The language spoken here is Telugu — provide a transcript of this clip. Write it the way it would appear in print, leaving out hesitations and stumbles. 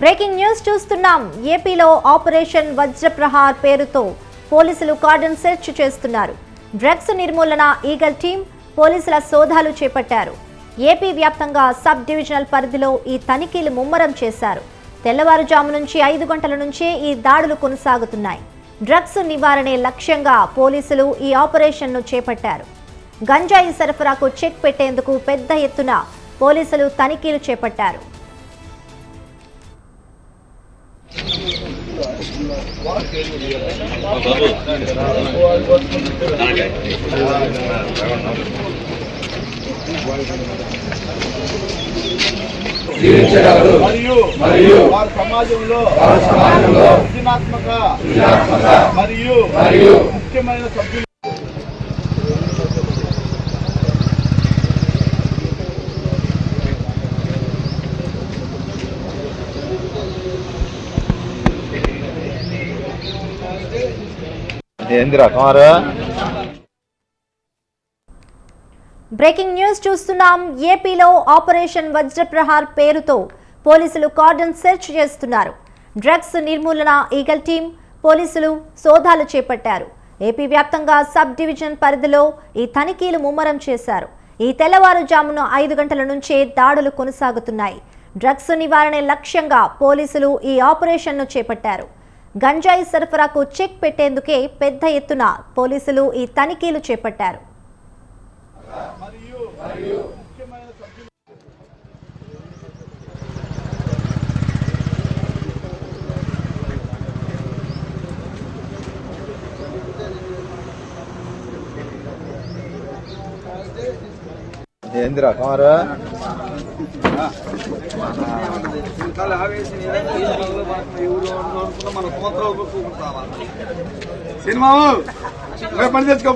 బ్రేకింగ్ న్యూస్ చూస్తున్నాం. ఏపీలో ఆపరేషన్ వజ్రప్రహార్ పేరుతో పోలీసులు కార్డన్ సెర్చ్ చేస్తున్నారు. డ్రగ్స్ నిర్మూలన ఈగల్ టీం పోలీసుల సోదాలు చేపట్టారు. ఏపీ వ్యాప్తంగా సబ్ డివిజనల్ పరిధిలో ఈ తనిఖీలు ముమ్మరం చేశారు. తెల్లవారుజాము నుంచి 5 గంటల నుంచే ఈ దాడులు కొనసాగుతున్నాయి. డ్రగ్స్ నివారణే లక్ష్యంగా పోలీసులు ఈ ఆపరేషన్ను చేపట్టారు. గంజాయి సరఫరాకు చెక్ పెట్టేందుకు పెద్ద ఎత్తున పోలీసులు తనిఖీలు చేపట్టారు. మరియు వారి సమాజంలో సృజనాత్మక మరియు ముఖ్యమైన సభ్యులు ఏందిరా కుమారు? బ్రేకింగ్ న్యూస్ చూస్తున్నాం. ఏపీలో ఆపరేషన్ వజ్రప్రహార్ పేరుతో పోలీసులు కార్డన్ సెర్చ్ చేస్తున్నారు. డ్రగ్స్ నిర్మూలన ఈగల్ టీం పోలీసులు సోదాలు చేపట్టారు. ఏపీ వ్యాప్తంగా సబ్ డివిజన్ పరిధిలో ఈ తనిఖీలు ముమ్మరం చేశారు. ఈ తెల్లవారుజామున 5 గంటల నుంచే దాడులు కొనసాగుతున్నాయి. డ్రగ్స్ నివారణే లక్ష్యంగా పోలీసులు ఈ ఆపరేషన్ను చేపట్టారు. గంజాయి సరఫరాకు చెక్ పెట్టేందుకే పెద్ద ఎత్తున పోలీసులు ఈ తనిఖీలు చేపట్టారు. ఏందిరా కుమారు? సినిమా పని తెచ్చుకో.